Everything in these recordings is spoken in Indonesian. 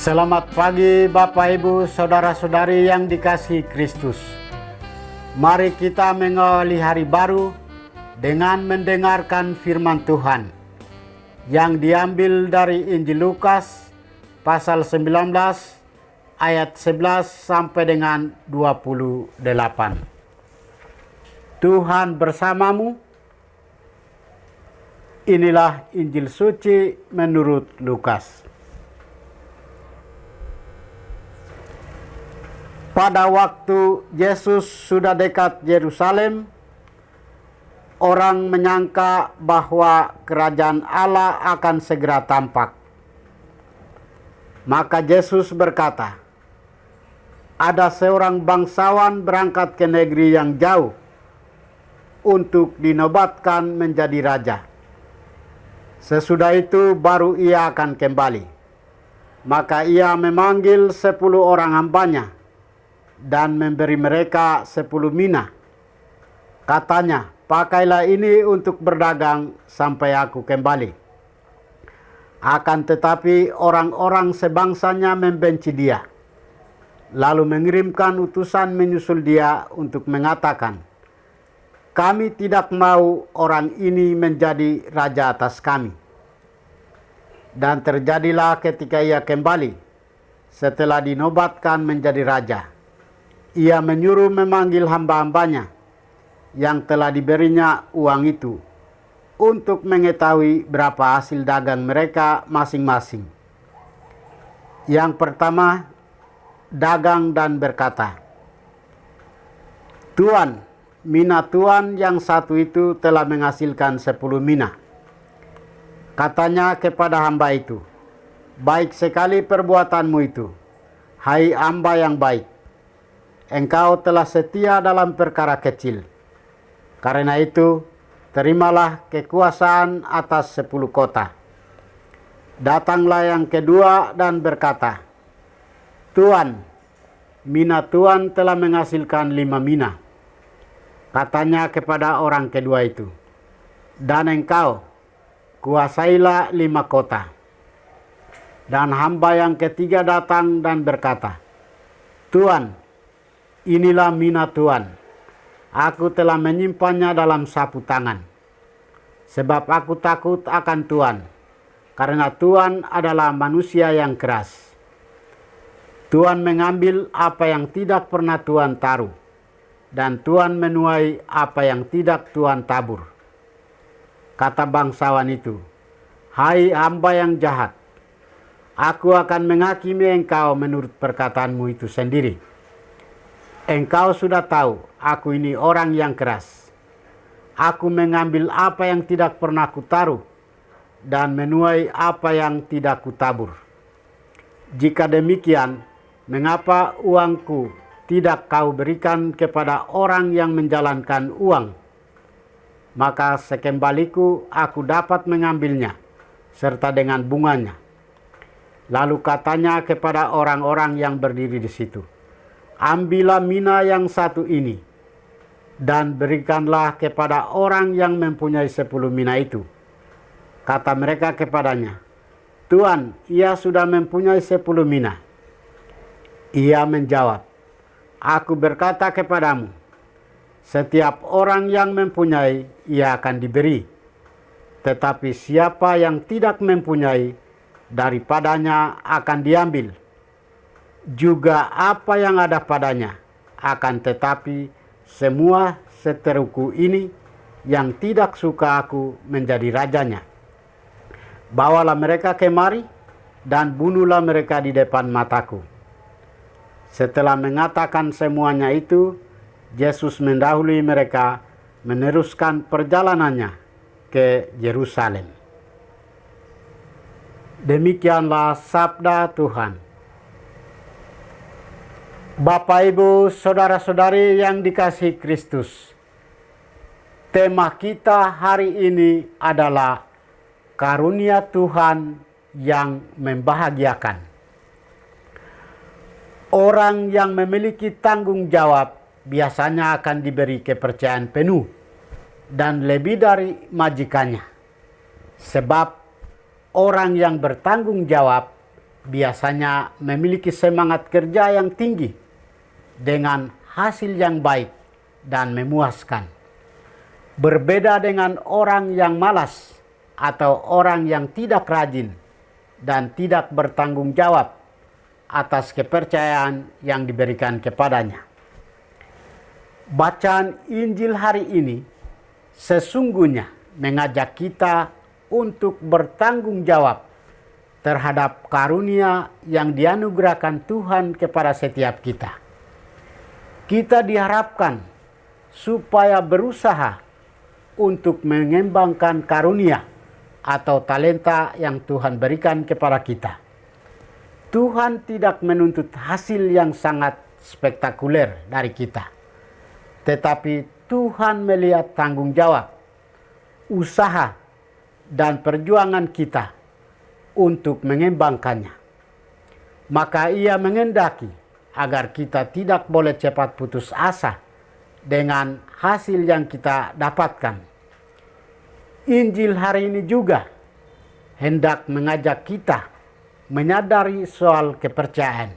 Selamat pagi Bapak Ibu Saudara-saudari yang dikasihi Kristus. Mari kita mengawali hari baru dengan mendengarkan firman Tuhan yang diambil dari Injil Lukas pasal 19 ayat 11 sampai dengan 28. Tuhan bersamamu. Inilah Injil suci menurut Lukas. Pada waktu Yesus sudah dekat Yerusalem, orang menyangka bahwa kerajaan Allah akan segera tampak. Maka Yesus berkata, "Ada seorang bangsawan berangkat ke negeri yang jauh untuk dinobatkan menjadi raja. Sesudah itu baru ia akan kembali. Maka ia memanggil 10 orang hambanya dan memberi mereka 10 mina. Katanya, pakailah ini untuk berdagang sampai aku kembali. Akan tetapi orang-orang sebangsanya membenci dia, lalu mengirimkan utusan menyusul dia untuk mengatakan, kami tidak mau orang ini menjadi raja atas kami. Dan terjadilah ketika ia kembali, setelah dinobatkan menjadi raja, ia menyuruh memanggil hamba-hambanya yang telah diberinya uang itu untuk mengetahui berapa hasil dagang mereka masing-masing. Yang pertama dagang dan berkata, Tuan, mina Tuan yang satu itu telah menghasilkan 10 mina. Katanya kepada hamba itu, baik sekali perbuatanmu itu, hai hamba yang baik. Engkau telah setia dalam perkara kecil. Karena itu, terimalah kekuasaan atas 10 kota. Datanglah yang kedua dan berkata, Tuan, mina Tuan telah menghasilkan 5 mina. Katanya kepada orang kedua itu, dan engkau, kuasailah 5 kota. Dan hamba yang ketiga datang dan berkata, Tuan, inilah mina Tuan. Aku telah menyimpannya dalam sapu tangan. Sebab aku takut akan Tuan, karena Tuan adalah manusia yang keras. Tuan mengambil apa yang tidak pernah Tuan taruh, dan Tuan menuai apa yang tidak Tuan tabur. Kata bangsawan itu, hai hamba yang jahat, aku akan menghakimi engkau menurut perkataanmu itu sendiri. Engkau sudah tahu, aku ini orang yang keras. Aku mengambil apa yang tidak pernah kutaruh dan menuai apa yang tidak kutabur. Jika demikian, mengapa uangku tidak kau berikan kepada orang yang menjalankan uang? Maka sekembaliku aku dapat mengambilnya, serta dengan bunganya. Lalu katanya kepada orang-orang yang berdiri di situ, ambillah mina yang satu ini, dan berikanlah kepada orang yang mempunyai 10 mina itu. Kata mereka kepadanya, Tuan, ia sudah mempunyai 10 mina. Ia menjawab, aku berkata kepadamu, setiap orang yang mempunyai, ia akan diberi. Tetapi siapa yang tidak mempunyai, daripadanya akan diambil. Juga apa yang ada padanya, akan tetapi semua seteruku ini yang tidak suka aku menjadi rajanya. Bawalah mereka kemari dan bunuhlah mereka di depan mataku. Setelah mengatakan semuanya itu, Yesus mendahului mereka meneruskan perjalanannya ke Yerusalem. Demikianlah sabda Tuhan. Bapak, Ibu, Saudara-saudari yang dikasihi Kristus, tema kita hari ini adalah karunia Tuhan yang membahagiakan. Orang yang memiliki tanggung jawab biasanya akan diberi kepercayaan penuh dan lebih dari majikannya. Sebab orang yang bertanggung jawab biasanya memiliki semangat kerja yang tinggi dengan hasil yang baik dan memuaskan. Berbeda dengan orang yang malas atau orang yang tidak rajin dan tidak bertanggung jawab atas kepercayaan yang diberikan kepadanya. Bacaan Injil hari ini sesungguhnya mengajak kita untuk bertanggung jawab terhadap karunia yang dianugerahkan Tuhan kepada setiap kita. Kita diharapkan supaya berusaha untuk mengembangkan karunia atau talenta yang Tuhan berikan kepada kita. Tuhan tidak menuntut hasil yang sangat spektakuler dari kita, tetapi Tuhan melihat tanggung jawab, usaha, dan perjuangan kita untuk mengembangkannya. Maka Ia mengendaki agar kita tidak boleh cepat putus asa dengan hasil yang kita dapatkan. Injil hari ini juga hendak mengajak kita menyadari soal kepercayaan.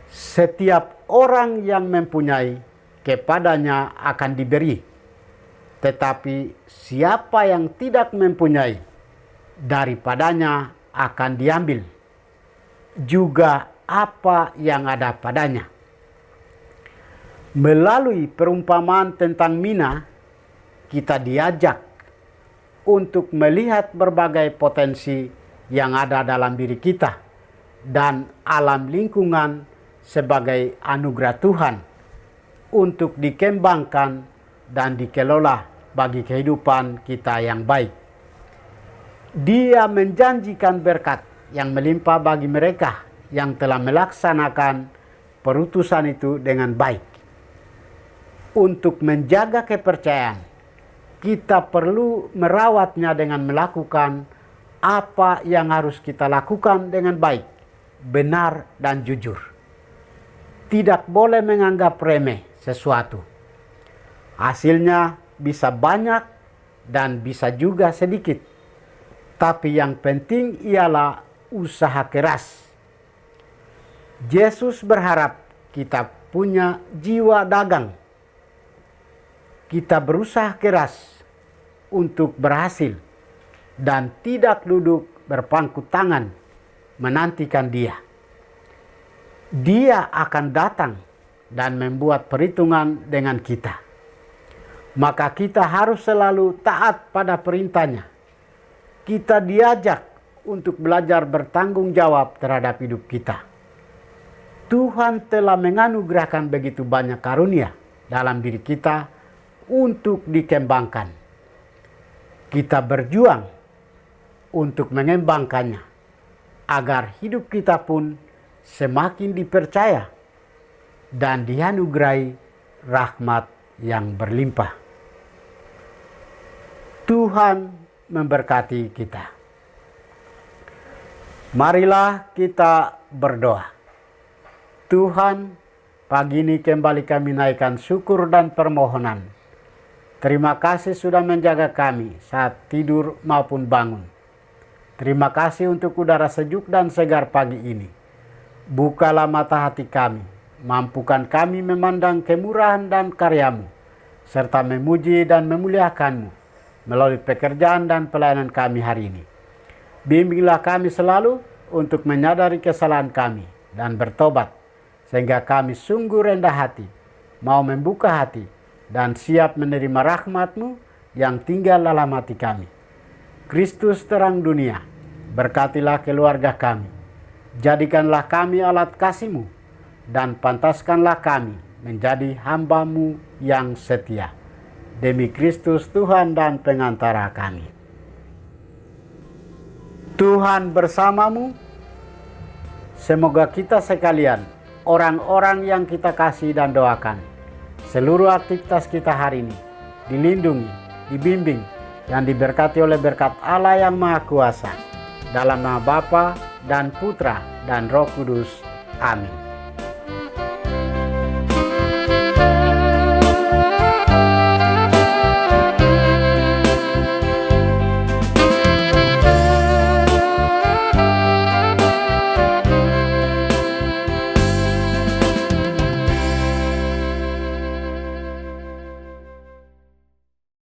Setiap orang yang mempunyai, kepadanya akan diberi. Tetapi siapa yang tidak mempunyai, daripadanya akan diambil juga apa yang ada padanya. Melalui perumpamaan tentang mina, kita diajak untuk melihat berbagai potensi yang ada dalam diri kita dan alam lingkungan sebagai anugerah Tuhan untuk dikembangkan dan dikelola bagi kehidupan kita yang baik. Dia menjanjikan berkat yang melimpah bagi mereka yang telah melaksanakan perutusan itu dengan baik. Untuk menjaga kepercayaan, kita perlu merawatnya dengan melakukan apa yang harus kita lakukan dengan baik, benar, dan jujur. Tidak boleh menganggap remeh sesuatu. Hasilnya bisa banyak dan bisa juga sedikit. Tapi yang penting ialah usaha keras. Yesus berharap kita punya jiwa dagang. Kita berusaha keras untuk berhasil dan tidak duduk berpangku tangan menantikan Dia. Dia akan datang dan membuat perhitungan dengan kita. Maka kita harus selalu taat pada perintahnya. Kita diajak untuk belajar bertanggung jawab terhadap hidup kita. Tuhan telah menganugerahkan begitu banyak karunia dalam diri kita untuk dikembangkan. Kita berjuang untuk mengembangkannya agar hidup kita pun semakin dipercaya dan dianugerahi rahmat yang berlimpah. Tuhan memberkati kita. Marilah kita berdoa. Tuhan, pagi ini kembali kami naikkan syukur dan permohonan. Terima kasih sudah menjaga kami saat tidur maupun bangun. Terima kasih untuk udara sejuk dan segar pagi ini. Bukalah mata hati kami, mampukan kami memandang kemurahan dan karya-Mu, serta memuji dan memuliakan-Mu melalui pekerjaan dan pelayanan kami hari ini. Bimbinglah kami selalu untuk menyadari kesalahan kami dan bertobat, sehingga kami sungguh rendah hati, mau membuka hati, dan siap menerima rahmat-Mu yang tinggal dalam hati kami. Kristus terang dunia, berkatilah keluarga kami. Jadikanlah kami alat kasih-Mu, dan pantaskanlah kami menjadi hamba-Mu yang setia. Demi Kristus Tuhan dan pengantara kami. Tuhan bersamamu. Semoga kita sekalian, orang-orang yang kita kasih dan doakan, seluruh aktivitas kita hari ini dilindungi, dibimbing, dan diberkati oleh berkat Allah yang Maha Kuasa. Dalam nama Bapa dan Putra dan Roh Kudus. Amin.